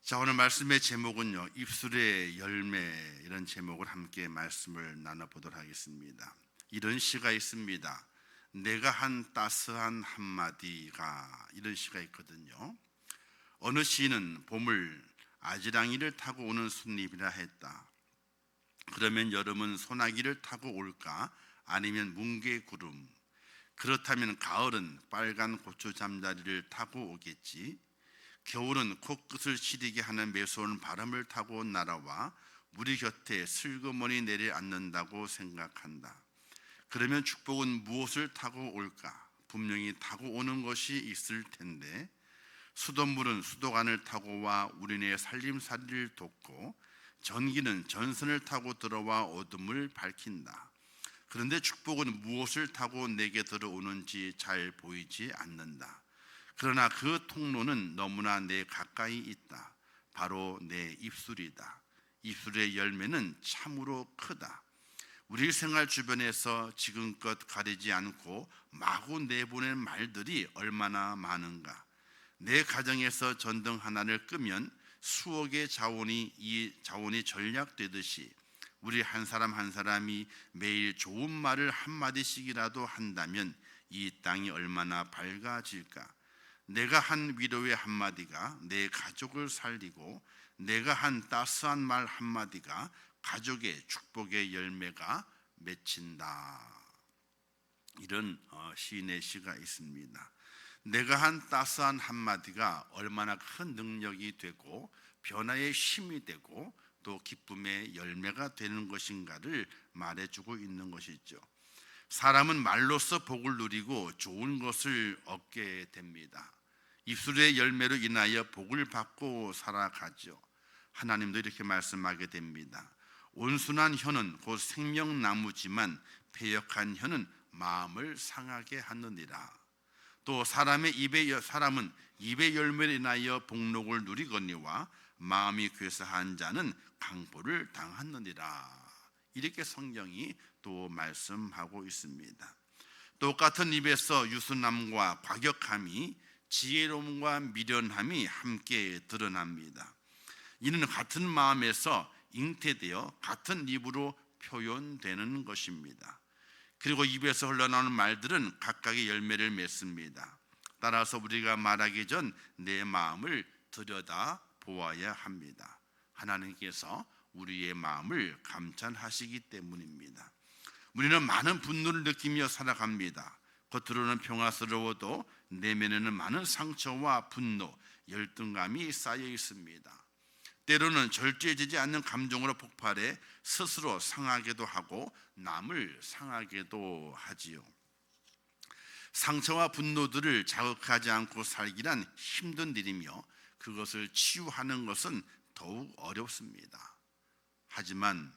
자, 오늘 말씀의 제목은요, 입술의 열매, 이런 제목을 함께 말씀을 나눠보도록 하겠습니다. 이런 시가 있습니다. 내가 한 따스한 한마디가, 이런 시가 있거든요. 어느 시인은 봄을 아지랑이를 타고 오는 순잎이라 했다. 그러면 여름은 소나기를 타고 올까? 아니면 뭉게구름. 그렇다면 가을은 빨간 고추 잠자리를 타고 오겠지. 겨울은 코끝을 시리게 하는 매서운 바람을 타고 날아와 우리 곁에 슬그머니 내려앉는다고 생각한다. 그러면 축복은 무엇을 타고 올까? 분명히 타고 오는 것이 있을 텐데, 수돗물은 수도관을 타고 와 우리네 살림살이를 돕고, 전기는 전선을 타고 들어와 어둠을 밝힌다. 그런데 축복은 무엇을 타고 내게 들어오는지 잘 보이지 않는다. 그러나 그 통로는 너무나 내 가까이 있다. 바로 내 입술이다. 입술의 열매는 참으로 크다. 우리 생활 주변에서 지금껏 가리지 않고 마구 내보낸 말들이 얼마나 많은가. 내 가정에서 전등 하나를 끄면 수억의 자원이 전략되듯이 우리 한 사람 한 사람이 매일 좋은 말을 한마디씩이라도 한다면 이 땅이 얼마나 밝아질까. 내가 한 위로의 한마디가 내 가족을 살리고, 내가 한 따스한 말 한마디가 가족의 축복의 열매가 맺힌다. 이런 시인의 시가 있습니다. 내가 한 따스한 한마디가 얼마나 큰 능력이 되고 변화의 힘이 되고 또 기쁨의 열매가 되는 것인가를 말해주고 있는 것이죠. 사람은 말로써 복을 누리고 좋은 것을 얻게 됩니다. 입술의 열매로 인하여 복을 받고 살아가죠. 하나님도 이렇게 말씀하게 됩니다. 온순한 혀는 곧 생명나무지만 패역한 혀는 마음을 상하게 하느니라. 또 사람은 입의 열매로 인하여 복록을 누리거니와 마음이 괴사한 자는 강보를 당하느니라. 이렇게 성경이 또 말씀하고 있습니다. 똑같은 입에서 유순함과 과격함이, 지혜로움과 미련함이 함께 드러납니다. 이는 같은 마음에서 잉태되어 같은 입으로 표현되는 것입니다. 그리고 입에서 흘러나오는 말들은 각각의 열매를 맺습니다. 따라서 우리가 말하기 전 내 마음을 들여다 보아야 합니다. 하나님께서 우리의 마음을 감찰하시기 때문입니다. 우리는 많은 분노를 느끼며 살아갑니다. 겉으로는 평화스러워도 내면에는 많은 상처와 분노, 열등감이 쌓여 있습니다. 때로는 절제되지 않는 감정으로 폭발해 스스로 상하게도 하고 남을 상하게도 하지요. 상처와 분노들을 자극하지 않고 살기란 힘든 일이며 그것을 치유하는 것은 더욱 어렵습니다. 하지만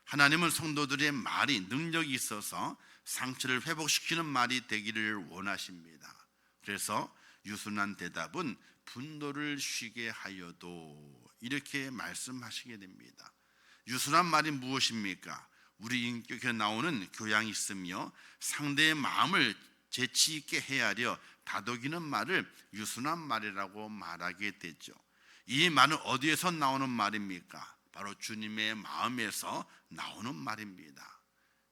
하나님은 성도들의 말이 능력이 있어서 상처를 회복시키는 말이 되기를 원하십니다. 그래서 유순한 대답은 분노를 쉬게 하여도, 이렇게 말씀하시게 됩니다. 유순한 말이 무엇입니까? 우리 인격에 나오는 교양이 있으며 상대의 마음을 재치 있게 헤아려 다독이는 말을 유순한 말이라고 말하게 되죠. 이 말은 어디에서 나오는 말입니까? 바로 주님의 마음에서 나오는 말입니다.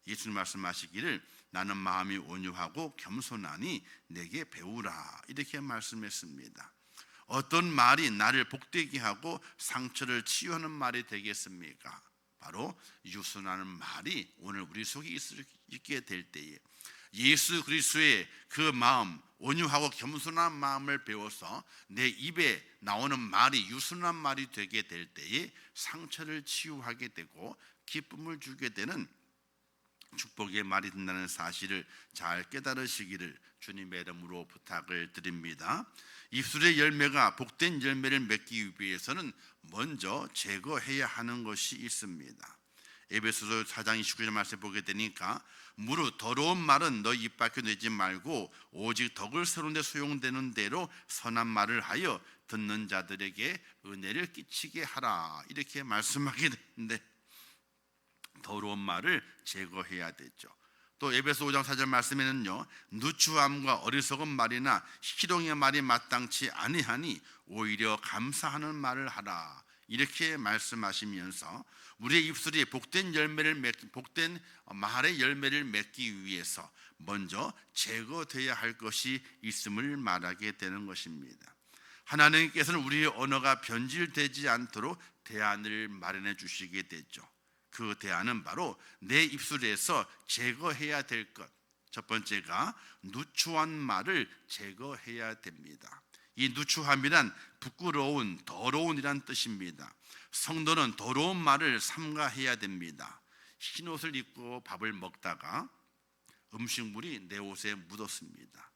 예수님 말씀하시기를 나는 마음이 온유하고 겸손하니 내게 배우라, 이렇게 말씀했습니다. 어떤 말이 나를 복되게 하고 상처를 치유하는 말이 되겠습니까? 바로 유순하는 말이 오늘 우리 속에 있게 될 때에 예수 그리스도의 그 마음, 온유하고 겸손한 마음을 배워서 내 입에 나오는 말이 유순한 말이 되게 될 때에 상처를 치유하게 되고 기쁨을 주게 되는 축복의 말이 된다는 사실을 잘 깨달으시기를 주님의 이름으로 부탁을 드립니다. 입술의 열매가 복된 열매를 맺기 위해서는 먼저 제거해야 하는 것이 있습니다. 에베소서 4장 29절 말씀 보게 되니까 무릇 더러운 말은 너 입 밖에 내지 말고 오직 덕을 세우는 데 소용되는 대로 선한 말을 하여 듣는 자들에게 은혜를 끼치게 하라, 이렇게 말씀하게 되는데 더러운 말을 제거해야 되죠. 또 에베소 5장 4절 말씀에는요, 누추함과 어리석은 말이나 희롱의 말이 마땅치 아니하니 오히려 감사하는 말을 하라, 이렇게 말씀하시면서 우리의 입술이 복된 말의 열매를 맺기 위해서 먼저 제거돼야 할 것이 있음을 말하게 되는 것입니다. 하나님께서는 우리의 언어가 변질되지 않도록 대안을 마련해 주시게 되죠. 그 대안은 바로 내 입술에서 제거해야 될 것. 첫 번째가 누추한 말을 제거해야 됩니다. 이 누추함이란 부끄러운, 더러운이란 뜻입니다. 성도는 더러운 말을 삼가해야 됩니다. 흰옷을 입고 밥을 먹다가 음식물이 내 옷에 묻었습니다.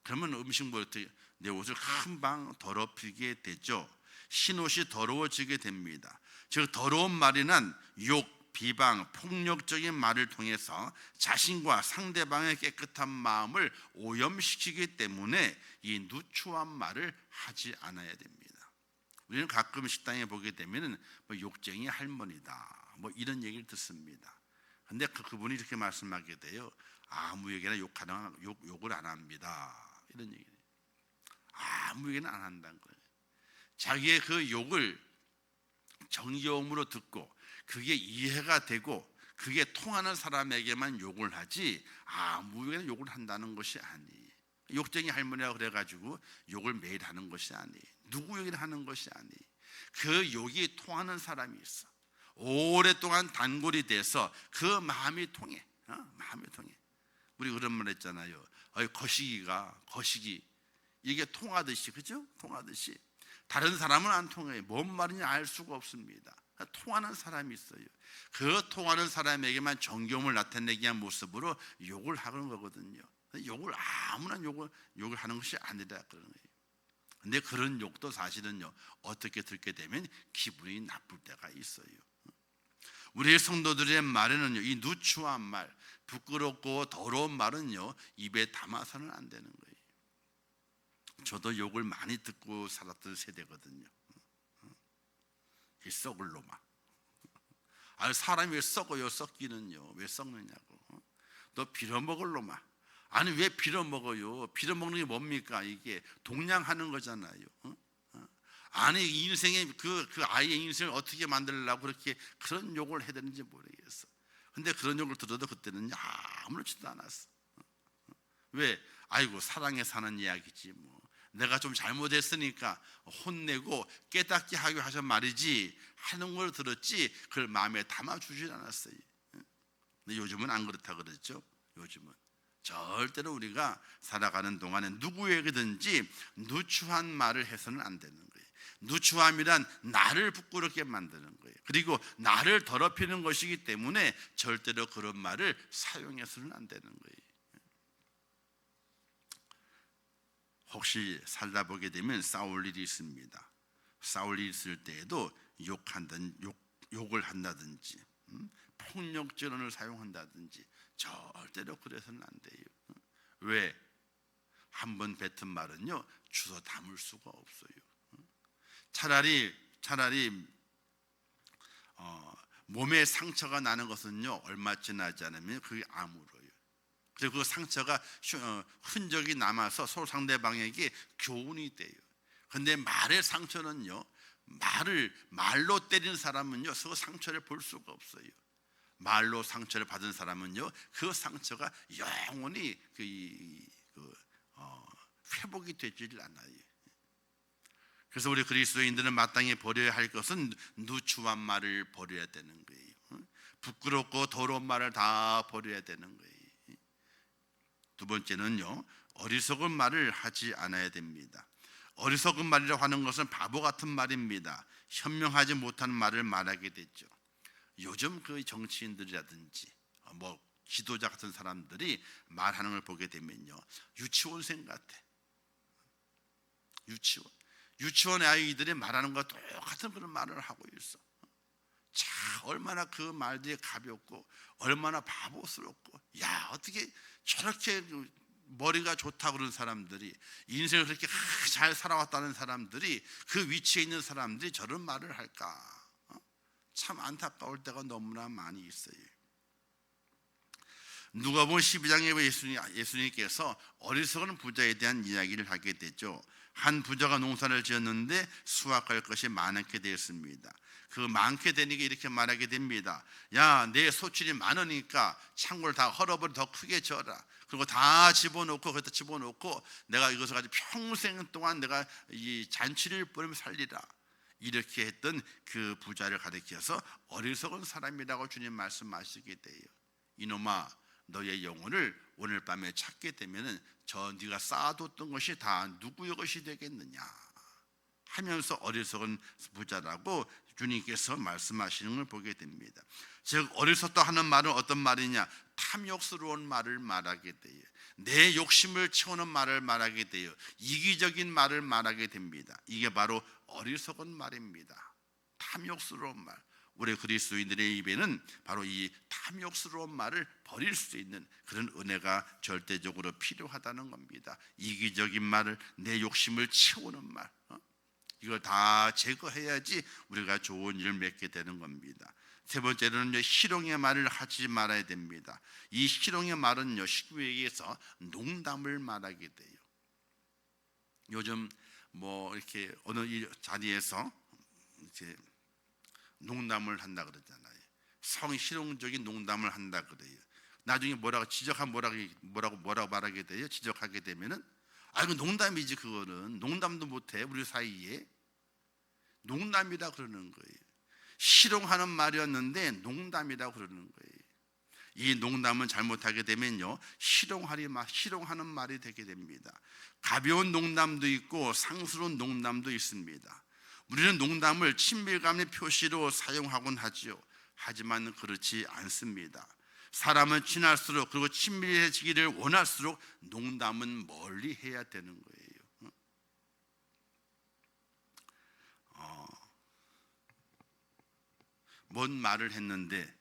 그러면 음식물이 내 옷을 금방 더럽히게 되죠. 흰옷이 더러워지게 됩니다. 즉 더러운 말이란 욕, 비방, 폭력적인 말을 통해서 자신과 상대방의 깨끗한 마음을 오염시키기 때문에 이 누추한 말을 하지 않아야 됩니다. 우리는 가끔 식당에 보게 되면 욕쟁이 할머니다, 이런 얘기를 듣습니다. 근데 그분이 이렇게 말씀하게 돼요. 아무에게나 욕을 안 합니다, 이런 얘기예요. 아무에게나 안 한다는 거예요. 자기의 그 욕을 정겨움으로 듣고 그게 이해가 되고 그게 통하는 사람에게만 욕을 하지 아무에게나 욕을 한다는 것이 아니에요. 욕쟁이 할머니라고 그래가지고 욕을 매일 하는 것이 아니에요. 누구에게나 하는 것이 아니에요. 그 욕이 통하는 사람이 있어. 오랫동안 단골이 돼서 그 마음이 통해. 마음이 통해. 우리 그런 말 했잖아요. 거시기 이게 통하듯이, 그죠? 통하듯이 다른 사람은 안 통해요. 뭔 말인지 알 수가 없습니다. 통하는 사람이 있어요. 그 통하는 사람에게만 정겨움을 나타내기 위한 모습으로 욕을 하는 거거든요. 욕을 아무나 욕을 하는 것이 아니라 그런 거예요. 근데 그런 욕도 사실은요, 어떻게 듣게 되면 기분이 나쁠 때가 있어요. 우리의 성도들의 말에는요, 이 누추한 말, 부끄럽고 더러운 말은요, 입에 담아서는 안 되는 거예요. 저도 욕을 많이 듣고 살았던 세대거든요. 이 썩을 놈아. 사람이 왜 썩어요? 썩기는요. 왜 썩느냐고. 너 빌어먹을 놈아. 아니 왜 빌어먹어요? 빌어먹는 게 뭡니까? 이게 동냥하는 거잖아요. 아니 인생의 그 아이의 인생을 어떻게 만들려고 그렇게 그런 욕을 해야 되는지 모르겠어. 근데 그런 욕을 들어도 그때는 아무렇지도 않았어. 왜? 아이고 사랑에 사는 이야기지 뭐. 내가 좀 잘못했으니까 혼내고 깨닫게 하기 하셔 말이지 하는 걸 들었지 그걸 마음에 담아주질 않았어요. 근데 요즘은 안 그렇다 그랬죠. 요즘은 절대로 우리가 살아가는 동안에 누구에게든지 누추한 말을 해서는 안 되는 거예요. 누추함이란 나를 부끄럽게 만드는 거예요. 그리고 나를 더럽히는 것이기 때문에 절대로 그런 말을 사용해서는 안 되는 거예요. 혹시 살다 보게 되면 싸울 일이 있습니다. 싸울 일이 있을 때에도 욕을 한다든지 폭력 전언을 사용한다든지 절대로 그래서는 안 돼요. 왜? 한번 뱉은 말은요 주워 담을 수가 없어요. 차라리 몸에 상처가 나는 것은요 얼마 지나지 않으면 그게 아물어요. 그리고 그 상처가 흔적이 남아서 서로 상대방에게 교훈이 돼요. 근데 말의 상처는요, 말로 때리는 사람은요, 그 상처를 볼 수가 없어요. 말로 상처를 받은 사람은요, 그 상처가 영원히 회복이 되질 않아요. 그래서 우리 그리스도인들은 마땅히 버려야 할 것은 누추한 말을 버려야 되는 거예요. 부끄럽고 더러운 말을 다 버려야 되는 거예요. 두 번째는요, 어리석은 말을 하지 않아야 됩니다. 어리석은 말이라고 하는 것은 바보 같은 말입니다. 현명하지 못한 말을 말하게 됐죠. 요즘 그 정치인들이라든지 지도자 같은 사람들이 말하는 걸 보게 되면요, 유치원생 같아. 유치원의 아이들이 말하는 것과 똑같은 그런 말을 하고 있어. 자, 얼마나 그 말들이 가볍고 얼마나 바보스럽고, 야 어떻게 저렇게 머리가 좋다고 그러는 사람들이, 인생을 그렇게 잘 살아왔다는 사람들이, 그 위치에 있는 사람들이 저런 말을 할까? 참 안타까울 때가 너무나 많이 있어요. 누가복음 12장에 예수님께서 어리석은 부자에 대한 이야기를 하게 되죠. 한 부자가 농사를 지었는데 수확할 것이 많게 되었습니다. 그 많게 되니까 이렇게 말하게 됩니다. 야, 내 소출이 많으니까 창고를 다 헐어버려 더 크게 져라. 그리고 다 집어넣고 거기다 집어넣고 내가 이것을 가지고 평생 동안 내가 이 잔치를 벌이며 살리라. 이렇게 했던 그 부자를 가리켜서 어리석은 사람이라고 주님 말씀하시게 돼요. 이놈아, 너의 영혼을 오늘 밤에 찾게 되면은 저 네가 쌓아뒀던 것이 다 누구의 것이 되겠느냐 하면서 어리석은 부자라고 주님께서 말씀하시는 걸 보게 됩니다. 즉 어리석다 하는 말은 어떤 말이냐? 탐욕스러운 말을 말하게 돼요. 내 욕심을 채우는 말을 말하게 돼요. 이기적인 말을 말하게 됩니다. 이게 바로 어리석은 말입니다. 탐욕스러운 말. 우리 그리스도인들의 입에는 바로 이 탐욕스러운 말을 버릴 수 있는 그런 은혜가 절대적으로 필요하다는 겁니다. 이기적인 말을, 내 욕심을 채우는 말, 이걸 다 제거해야지 우리가 좋은 일을 맺게 되는 겁니다. 세 번째로는 희롱의 말을 하지 말아야 됩니다. 이 희롱의 말은요, 식구에게서 농담을 말하게 돼요. 요즘 뭐 이렇게 어느 자리에서 이제 농담을 한다 그러잖아요. 성희롱적인 농담을 한다 그래요. 나중에 뭐라고 말하게 돼요. 지적하게 되면은 그 농담이지, 그거는 농담도 못해. 우리 사이에 농담이라 그러는 거예요. 희롱하는 말이었는데 농담이라 그러는 거예요. 이 농담은 잘못하게 되면요, 희롱하는 말이 되게 됩니다. 가벼운 농담도 있고 상스러운 농담도 있습니다. 우리는 농담을 친밀감의 표시로 사용하곤 하지요. 하지만 그렇지 않습니다. 사람은 친할수록, 그리고 친밀해지기를 원할수록 농담은 멀리 해야 되는 거예요. 뭔 말을 했는데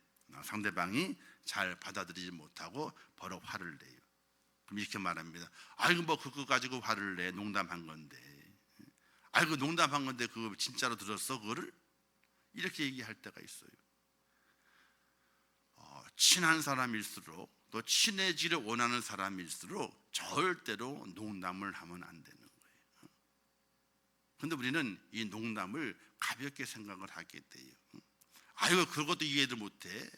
상대방이 잘 받아들이지 못하고 버럭 화를 내요. 그럼 이렇게 말합니다. 아이고 뭐 그거 가지고 화를 내, 농담한 건데. 아이고 농담한 건데 그거 진짜로 들었어 그거를? 이렇게 얘기할 때가 있어요. 친한 사람일수록, 또 친해지를 원하는 사람일수록 절대로 농담을 하면 안 되는 거예요. 근데 우리는 이 농담을 가볍게 생각을 하게 돼요. 아이고 그것도 이해를 못해.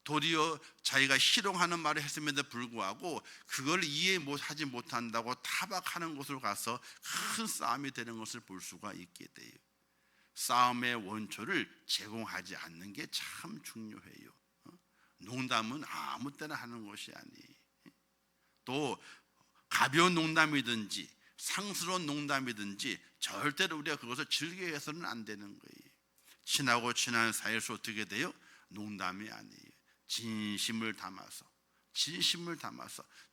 도리어 자기가 희롱하는 말을 했음에도 불구하고 그걸 하지 못한다고 타박하는 곳으로 가서 큰 싸움이 되는 것을 볼 수가 있게 돼요. 싸움의 원초를 제공하지 않는 게 참 중요해요. 농담은 아무 때나 하는 것이 아니에요. 또 가벼운 농담이든지 상스러운 농담이든지 절대로 우리가 그것을 즐겨해서는 안 되는 거예요. 친하고 친한 사이에서 어떻게 돼요? 농담이 아니에요. 진심을 담아서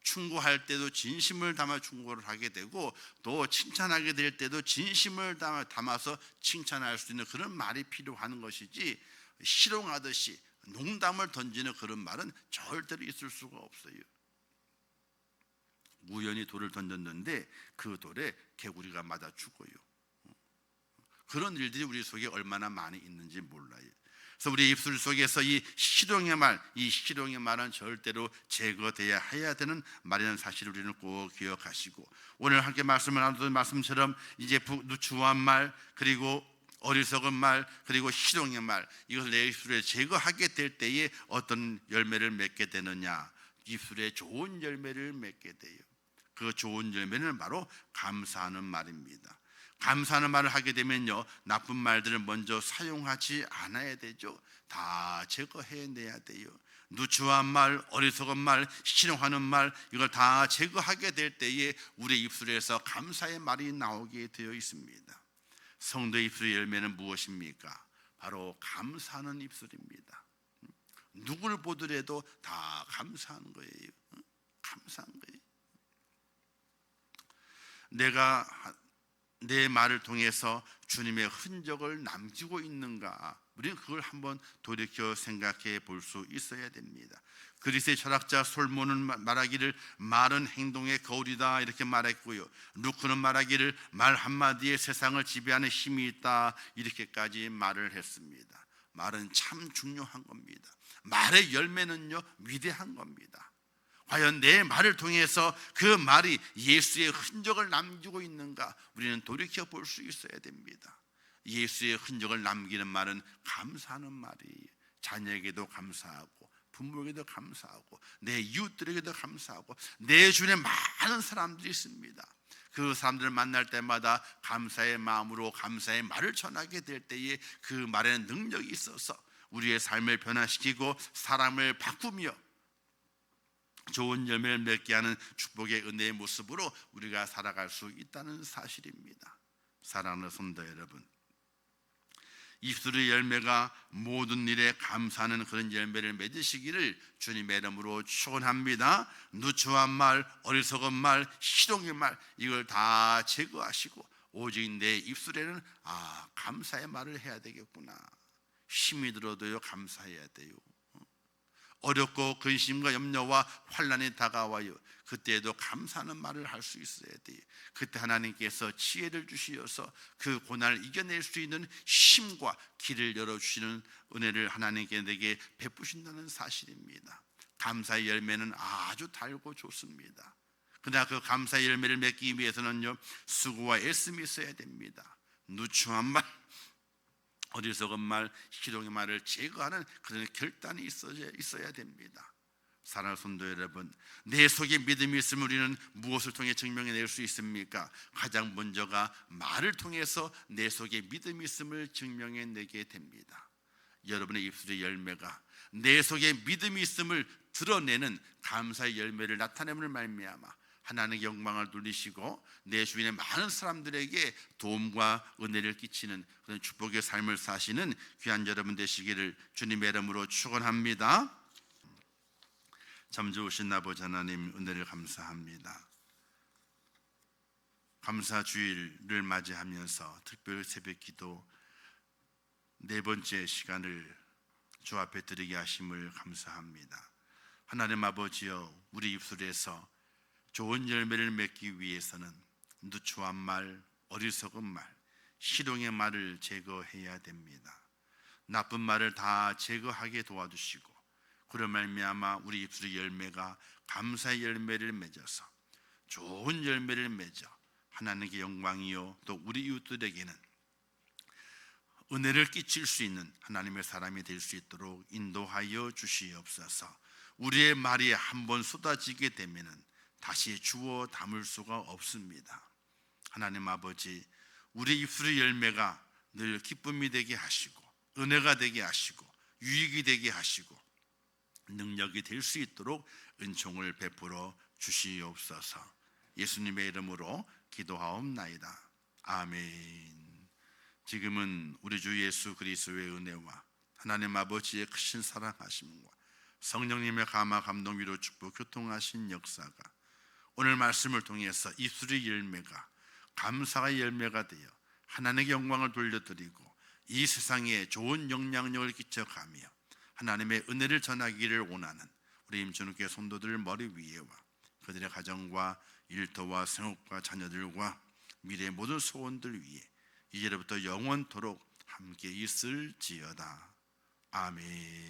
충고할 때도 진심을 담아 충고를 하게 되고, 또 칭찬하게 될 때도 진심을 담아서 칭찬할 수 있는 그런 말이 필요한 것이지, 희롱하듯이 농담을 던지는 그런 말은 절대로 있을 수가 없어요. 우연히 돌을 던졌는데 그 돌에 개구리가 맞아 죽어요. 그런 일들이 우리 속에 얼마나 많이 있는지 몰라요. 그래서 우리 입술 속에서 이 희롱의 말은 절대로 제거돼야 해야 되는 말이라는 사실을 우리는 꼭 기억하시고, 오늘 함께 말씀을 나누던 말씀처럼 이제 누추한 말, 그리고 어리석은 말, 그리고 희롱의 말, 이것을 내 입술에 제거하게 될 때에 어떤 열매를 맺게 되느냐? 입술에 좋은 열매를 맺게 돼요. 그 좋은 열매는 바로 감사하는 말입니다. 감사하는 말을 하게 되면요, 나쁜 말들을 먼저 사용하지 않아야 되죠. 다 제거해내야 돼요. 누추한 말, 어리석은 말, 희롱하는 말, 이걸 다 제거하게 될 때에 우리 입술에서 감사의 말이 나오게 되어 있습니다. 성도의 입술의 열매는 무엇입니까? 바로 감사하는 입술입니다. 누구를 보더라도 다 감사하는 거예요. 감사한 거예요. 내가 내 말을 통해서 주님의 흔적을 남기고 있는가? 우리는 그걸 한번 돌이켜 생각해 볼 수 있어야 됩니다. 그리스의 철학자 솔몬은 말하기를 말은 행동의 거울이다 이렇게 말했고요, 루크는 말하기를 말 한마디에 세상을 지배하는 힘이 있다 이렇게까지 말을 했습니다. 말은 참 중요한 겁니다. 말의 열매는요 위대한 겁니다. 과연 내 말을 통해서 그 말이 예수의 흔적을 남기고 있는가 우리는 돌이켜 볼 수 있어야 됩니다. 예수의 흔적을 남기는 말은 감사하는 말이에요. 자녀에게도 감사하고 부모에게도 감사하고 내 이웃들에게도 감사하고 내 주변에 많은 사람들이 있습니다. 그 사람들을 만날 때마다 감사의 마음으로 감사의 말을 전하게 될 때에 그 말에는 능력이 있어서 우리의 삶을 변화시키고 사람을 바꾸며 좋은 열매를 맺게 하는 축복의 은혜의 모습으로 우리가 살아갈 수 있다는 사실입니다. 사랑하는 성도 여러분, 입술의 열매가 모든 일에 감사하는 그런 열매를 맺으시기를 주님의 이름으로 축원합니다. 누추한 말, 어리석은 말, 희롱의 말 이걸 다 제거하시고 오직 내 입술에는 감사의 말을 해야 되겠구나. 힘이 들어도요 감사해야 돼요. 어렵고 근심과 염려와 환난이 다가와요. 그때에도 감사하는 말을 할 수 있어야 돼요. 그때 하나님께서 지혜를 주시어서 그 고난을 이겨낼 수 있는 힘과 길을 열어주시는 은혜를 하나님께 내게 베푸신다는 사실입니다. 감사의 열매는 아주 달고 좋습니다. 그러나 그 감사의 열매를 맺기 위해서는요 수고와 애씀이 있어야 됩니다. 누추한 말, 어리석은 말, 희롱의 말을 제거하는 그런 결단이 있어야 됩니다. 사랑하는 성도 여러분, 내 속에 믿음이 있으면 우리는 무엇을 통해 증명해낼 수 있습니까? 가장 먼저가 말을 통해서 내 속에 믿음이 있음을 증명해내게 됩니다. 여러분의 입술의 열매가 내 속에 믿음이 있음을 드러내는 감사의 열매를 나타내므로 말미암아 하나님의 영광을 돌리시고 내 주변의 많은 사람들에게 도움과 은혜를 끼치는 그런 축복의 삶을 사시는 귀한 여러분 되시기를 주님의 이름으로 축원합니다. 참 좋으신 아버지 하나님 은혜를 감사합니다. 감사 주일을 맞이하면서 특별 새벽 기도 네 번째 시간을 주 앞에 드리게 하심을 감사합니다. 하나님 아버지여, 우리 입술에서 좋은 열매를 맺기 위해서는 누추한 말, 어리석은 말, 희롱의 말을 제거해야 됩니다. 나쁜 말을 다 제거하게 도와주시고 그런 말미암아 우리 입술의 열매가 감사의 열매를 맺어서 좋은 열매를 맺어 하나님께 영광이요 또 우리 이웃들에게는 은혜를 끼칠 수 있는 하나님의 사람이 될 수 있도록 인도하여 주시옵소서. 우리의 말이 한번 쏟아지게 되면은 다시 주워 담을 수가 없습니다. 하나님 아버지, 우리 입술의 열매가 늘 기쁨이 되게 하시고 은혜가 되게 하시고 유익이 되게 하시고 능력이 될 수 있도록 은총을 베풀어 주시옵소서. 예수님의 이름으로 기도하옵나이다. 아멘. 지금은 우리 주 예수 그리스도의 은혜와 하나님 아버지의 크신 사랑하심과 성령님의 감화 감동 위로 축복 교통하신 역사가 오늘 말씀을 통해서 입술의 열매가 감사의 열매가 되어 하나님의 영광을 돌려드리고 이 세상에 좋은 영향력을 끼쳐가며 하나님의 은혜를 전하기를 원하는 우리 임준욱교회 성도들 머리 위에와 그들의 가정과 일터와 생업과 자녀들과 미래의 모든 소원들 위에 이제부터 영원토록 함께 있을지어다. 아멘.